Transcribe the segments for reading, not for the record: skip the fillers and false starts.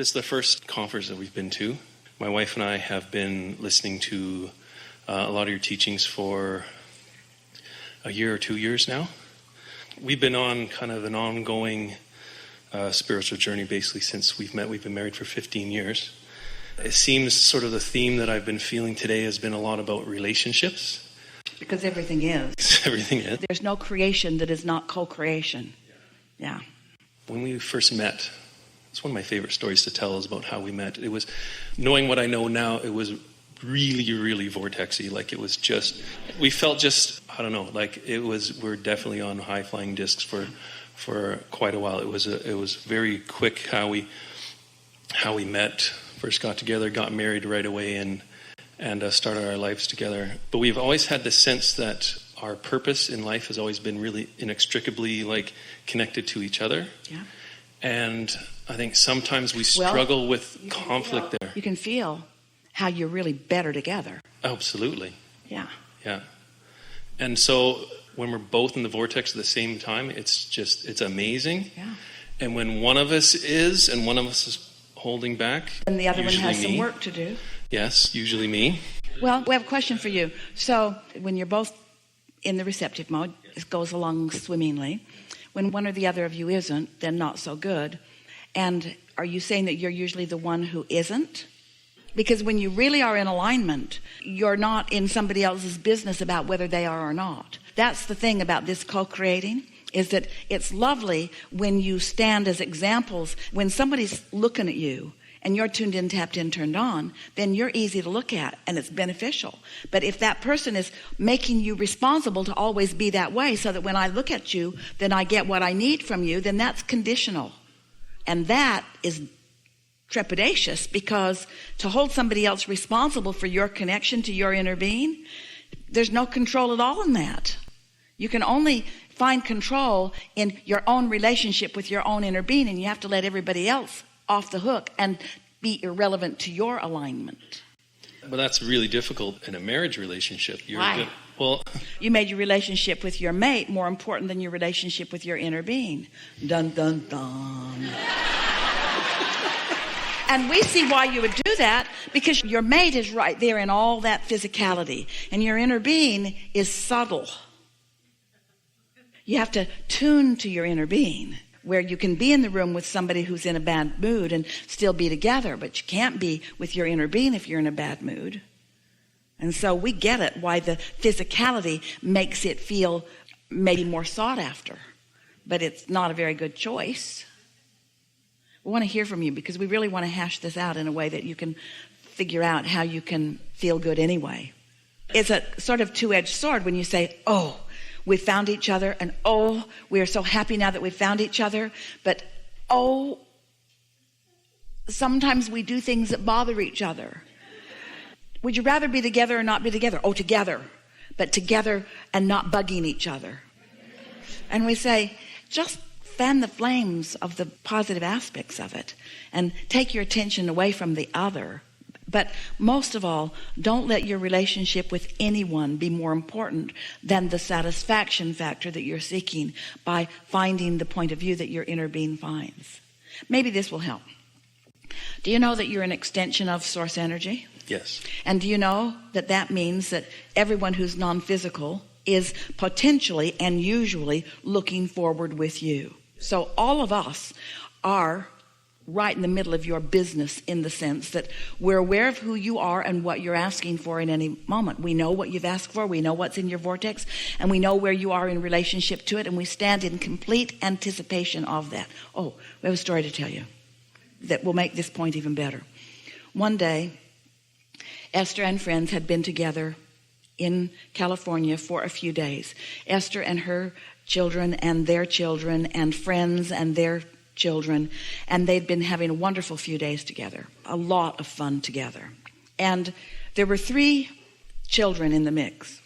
This is the first conference that we've been to. My wife and I have been listening to a lot of your teachings for a year or 2 years now. We've been on kind of an ongoing spiritual journey basically since we've met. We've been married for 15 years. It seems sort of the theme that I've been feeling today has been a lot about relationships. Because everything is. Everything is. There's no creation that is not co-creation. Yeah. When we first met, it's one of my favorite stories to tell is about how we met. It was, knowing what I know now, it was really, really vortexy. Like it was just, we felt just, I don't know, like it was, we're definitely on high flying discs for quite a while. It was very quick how we met, first got together, got married right away and started our lives together. But we've always had the sense that our purpose in life has always been really inextricably like connected to each other. Yeah. And I think sometimes we struggle with conflict there. You can feel how you're really better together. Absolutely. Yeah. Yeah. And so when we're both in the vortex at the same time, it's amazing. Yeah. And when one of us is and one of us is holding back, and the other one has some work to do. Yes, usually me. Well, we have a question for you. So when you're both in the receptive mode, it goes along swimmingly. When one or the other of you isn't, then not so good. And are you saying that you're usually the one who isn't? Because when you really are in alignment, you're not in somebody else's business about whether they are or not. That's the thing about this co-creating, is that it's lovely when you stand as examples. When somebody's looking at you and you're tuned in, tapped in, turned on, then you're easy to look at and it's beneficial. But if that person is making you responsible to always be that way, so that when I look at you, then I get what I need from you, then that's conditional. And that is trepidatious, because to hold somebody else responsible for your connection to your inner being, there's no control at all in that. You can only find control in your own relationship with your own inner being, and you have to let everybody else off the hook and be irrelevant to your alignment. But that's really difficult in a marriage relationship. Why? You made your relationship with your mate more important than your relationship with your inner being. Dun, dun, dun. And we see why you would do that, because your mate is right there in all that physicality, and your inner being is subtle. You have to tune to your inner being, where you can be in the room with somebody who's in a bad mood and still be together, but you can't be with your inner being if you're in a bad mood. And so we get it, why the physicality makes it feel maybe more sought after, but it's not a very good choice. We want to hear from you, because we really want to hash this out in a way that you can figure out how you can feel good anyway. It's a sort of two-edged sword when you say, oh, we found each other, and oh, we are so happy now that we found each other, but oh, sometimes we do things that bother each other. Would you rather be together or not be together? Oh, together, but together and not bugging each other. And we say, just fan the flames of the positive aspects of it and take your attention away from the other. But most of all, don't let your relationship with anyone be more important than the satisfaction factor that you're seeking by finding the point of view that your inner being finds. Maybe this will help. Do you know that you're an extension of source energy? Yes. And do you know that that means that everyone who's non-physical is potentially and usually looking forward with you? So all of us are right in the middle of your business, in the sense that we're aware of who you are and what you're asking for in any moment. We know what you've asked for, we know what's in your vortex, and we know where you are in relationship to it, and we stand in complete anticipation of that. Oh, we have a story to tell you that will make this point even better. One day, Esther and friends had been together in California for a few days. Esther and her children and their children and friends and their children, and they'd been having a wonderful few days together, a lot of fun together. And there were 3 children in the mix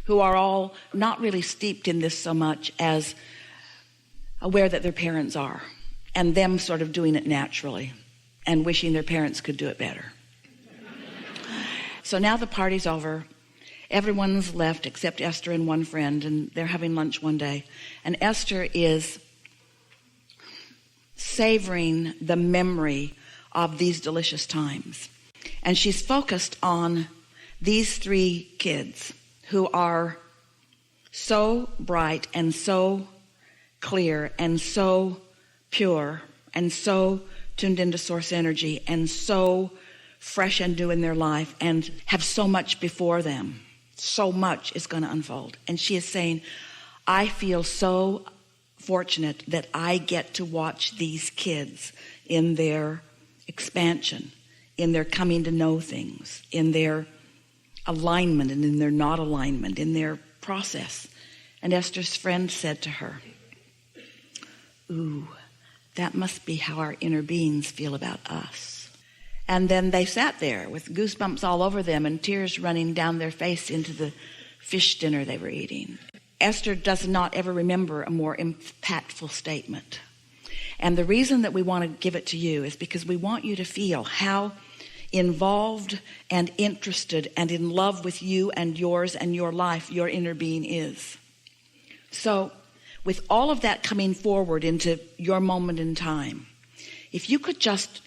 who are all not really steeped in this so much as aware that their parents are, and them sort of doing it naturally and wishing their parents could do it better. So now the party's over. Everyone's left except Esther and one friend, and they're having lunch one day. And Esther is savoring the memory of these delicious times. And she's focused on these 3 kids who are so bright and so clear and so pure and so tuned into source energy and so fresh and new in their life and have so much before them. So much is going to unfold. And she is saying, I feel so fortunate that I get to watch these kids in their expansion, in their coming to know things, in their alignment and in their not alignment, in their process. And Esther's friend said to her, ooh, that must be how our inner beings feel about us. And then they sat there with goosebumps all over them and tears running down their face into the fish dinner they were eating. Esther does not ever remember a more impactful statement. And the reason that we want to give it to you is because we want you to feel how involved and interested and in love with you and yours and your life your inner being is. So with all of that coming forward into your moment in time, if you could just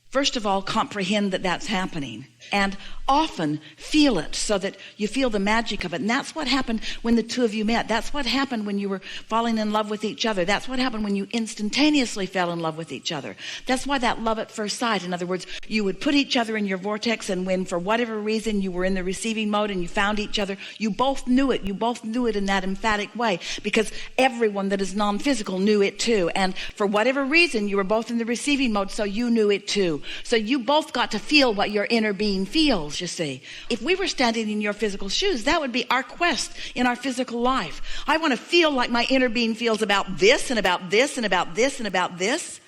first of all comprehend that that's happening and often feel it so that you feel the magic of it. And that's what happened when the 2 of you met. That's what happened when you were falling in love with each other. That's what happened when you instantaneously fell in love with each other. That's why that love at first sight, in other words, you would put each other in your vortex, and when for whatever reason you were in the receiving mode and you found each other, you both knew it. You both knew it in that emphatic way because everyone that is non-physical knew it too. And for whatever reason you were both in the receiving mode, so you knew it too. So you both got to feel what your inner being feels, you see. If we were standing in your physical shoes, that would be our quest in our physical life. I want to feel like my inner being feels about this and about this and about this and about this.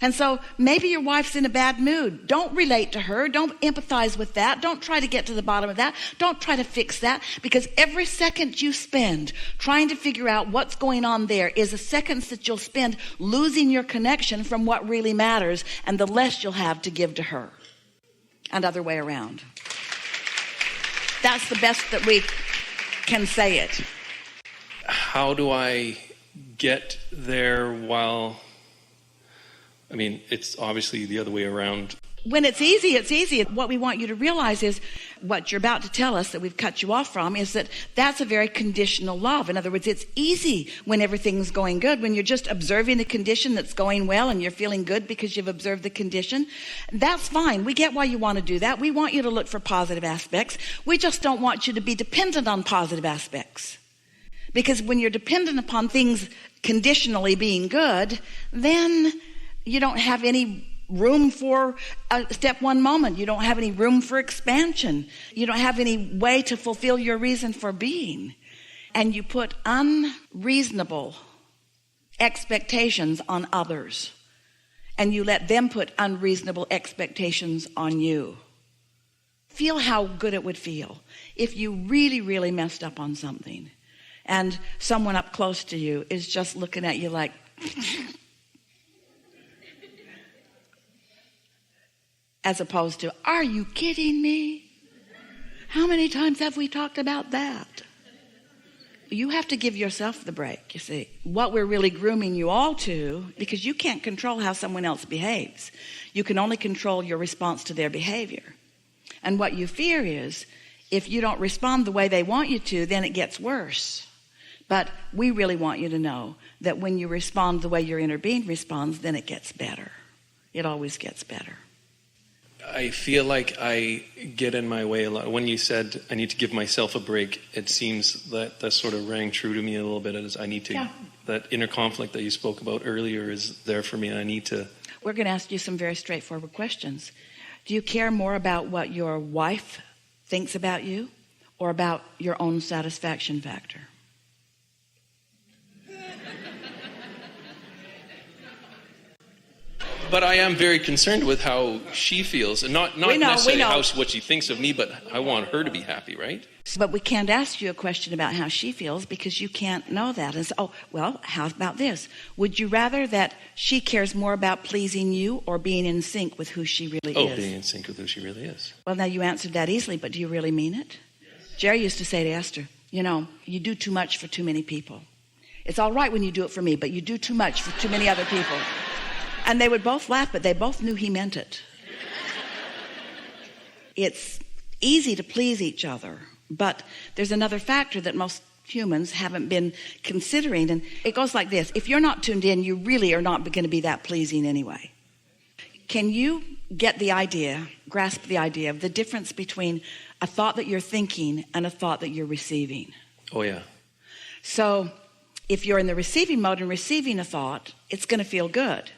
And so maybe your wife's in a bad mood. Don't relate to her. Don't empathize with that. Don't try to get to the bottom of that. Don't try to fix that, because every second you spend trying to figure out what's going on there is a seconds that you'll spend losing your connection from what really matters, and the less you'll have to give to her, and other way around. That's the best that we can say it. How do I get there while... I mean, it's obviously the other way around. When it's easy, it's easy. What we want you to realize is what you're about to tell us that we've cut you off from is that that's a very conditional love. In other words, it's easy when everything's going good, when you're just observing the condition that's going well and you're feeling good because you've observed the condition. That's fine. We get why you want to do that. We want you to look for positive aspects. We just don't want you to be dependent on positive aspects. Because when you're dependent upon things conditionally being good, then you don't have any room for a step one moment. You don't have any room for expansion. You don't have any way to fulfill your reason for being. And you put unreasonable expectations on others. And you let them put unreasonable expectations on you. Feel how good it would feel if you really, really messed up on something and someone up close to you is just looking at you like... as opposed to, are you kidding me? How many times have we talked about that? You have to give yourself the break, you see. What we're really grooming you all to, because you can't control how someone else behaves. You can only control your response to their behavior. And what you fear is, if you don't respond the way they want you to, then it gets worse. But we really want you to know that when you respond the way your inner being responds, then it gets better. It always gets better. I feel like I get in my way a lot. When you said I need to give myself a break, it seems that sort of rang true to me a little bit. As I need to, that inner conflict that you spoke about earlier is there for me. And I need to. We're going to ask you some very straightforward questions. Do you care more about what your wife thinks about you or about your own satisfaction factor? But I am very concerned with how she feels, and not necessarily what she thinks of me, but I want her to be happy, right? But we can't ask you a question about how she feels because you can't know that. And so, how about this? Would you rather that she cares more about pleasing you or being in sync with who she really is? Oh, being in sync with who she really is. Well, now you answered that easily, but do you really mean it? Yes. Jerry used to say to Esther, you do too much for too many people. It's all right when you do it for me, but you do too much for too many other people. And they would both laugh, but they both knew he meant it. it's easy to please each other, but there's another factor that most humans haven't been considering, and it goes like this. If you're not tuned in, you really are not going to be that pleasing anyway. Can you get the idea, grasp the idea of the difference between a thought that you're thinking and a thought that you're receiving? Oh, yeah. So if you're in the receiving mode and receiving a thought, it's going to feel good.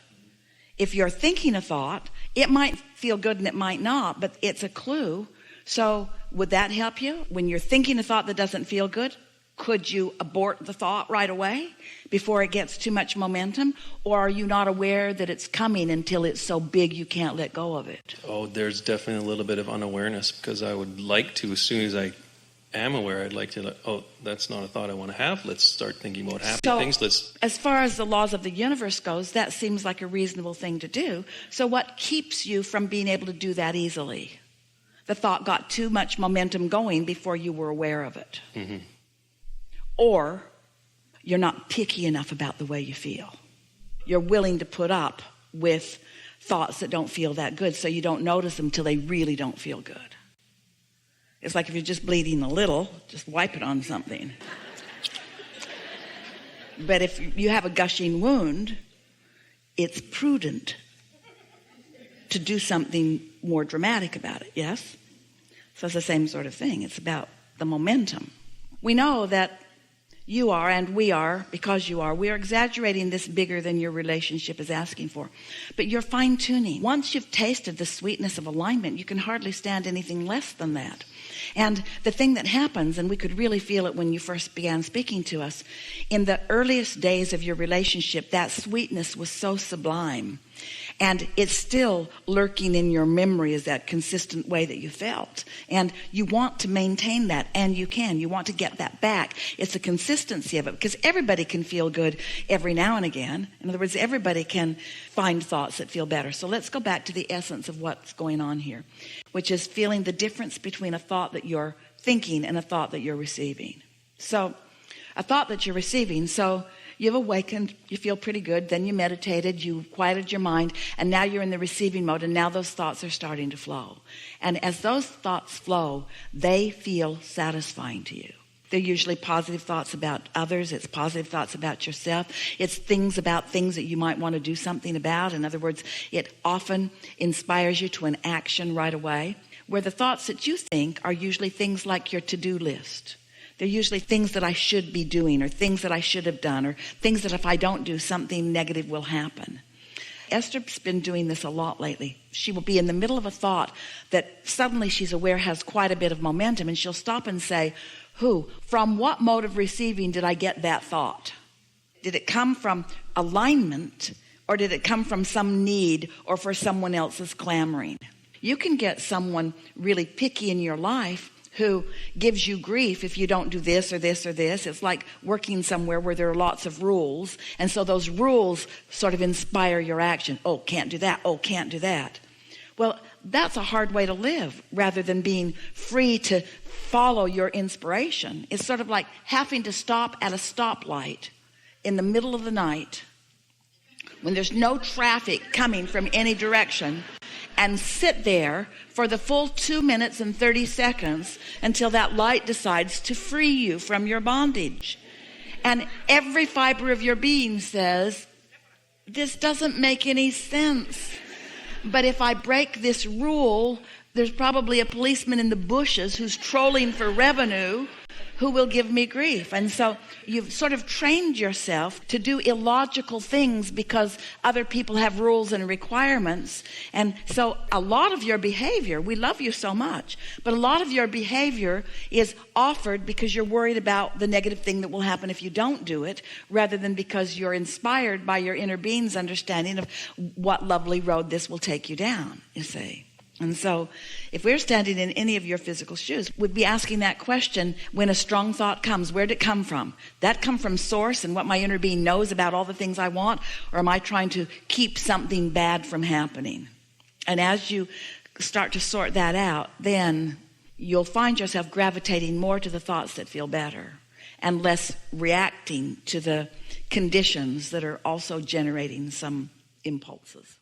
If you're thinking a thought, it might feel good and it might not, but it's a clue. So would that help you? When you're thinking a thought that doesn't feel good, could you abort the thought right away before it gets too much momentum? Or are you not aware that it's coming until it's so big you can't let go of it? Oh, there's definitely a little bit of unawareness, because I would like to, as soon as I am aware, I'd like to, oh, that's not a thought I want to have. Let's start thinking about happy things. As far as the laws of the universe goes, that seems like a reasonable thing to do. So what keeps you from being able to do that easily? The thought got too much momentum going before you were aware of it. Mm-hmm. Or you're not picky enough about the way you feel. You're willing to put up with thoughts that don't feel that good, so you don't notice them till they really don't feel good. It's like if you're just bleeding a little, just wipe it on something. But if you have a gushing wound, it's prudent to do something more dramatic about it, yes? So it's the same sort of thing. It's about the momentum. We know that you are, and we are, because you are, we are exaggerating this bigger than your relationship is asking for. But you're fine-tuning. Once you've tasted the sweetness of alignment, you can hardly stand anything less than that. And the thing that happens, and we could really feel it when you first began speaking to us, in the earliest days of your relationship, that sweetness was so sublime. And it's still lurking in your memory as that consistent way that you felt. And you want to maintain that, and you can. You want to get that back. It's the consistency of it, because everybody can feel good every now and again. In other words, everybody can find thoughts that feel better. So let's go back to the essence of what's going on here, which is feeling the difference between a thought that you're thinking and a thought that you're receiving. So a thought that you're receiving, so you've awakened, you feel pretty good, then you meditated, you quieted your mind, and now you're in the receiving mode, and now those thoughts are starting to flow. And as those thoughts flow, they feel satisfying to you. They're usually positive thoughts about others. It's positive thoughts about yourself. It's things about things that you might want to do something about. In other words, it often inspires you to an action right away, where the thoughts that you think are usually things like your to-do list. They're usually things that I should be doing, or things that I should have done, or things that if I don't do, something negative will happen. Esther's been doing this a lot lately. She will be in the middle of a thought that suddenly she's aware has quite a bit of momentum, and she'll stop and say, from what mode of receiving did I get that thought? Did it come from alignment, or did it come from some need, or for someone else's clamoring? You can get someone really picky in your life who gives you grief if you don't do this or this or this. It's like working somewhere where there are lots of rules, and so those rules sort of inspire your action. Oh, can't do that. Oh, can't do that. Well, that's a hard way to live, rather than being free to follow your inspiration. It's sort of like having to stop at a stoplight in the middle of the night when there's no traffic coming from any direction, and sit there for the full 2 minutes and 30 seconds until that light decides to free you from your bondage. And every fiber of your being says, this doesn't make any sense. But if I break this rule, there's probably a policeman in the bushes who's trolling for revenue who will give me grief. And so you've sort of trained yourself to do illogical things because other people have rules and requirements. And so a lot of your behavior, we love you so much, but a lot of your behavior is offered because you're worried about the negative thing that will happen if you don't do it, rather than because you're inspired by your inner being's understanding of what lovely road this will take you down, you see. And so if we're standing in any of your physical shoes, we'd be asking that question when a strong thought comes. Where'd it come from? That come from source and what my inner being knows about all the things I want? Or am I trying to keep something bad from happening? And as you start to sort that out, then you'll find yourself gravitating more to the thoughts that feel better and less reacting to the conditions that are also generating some impulses.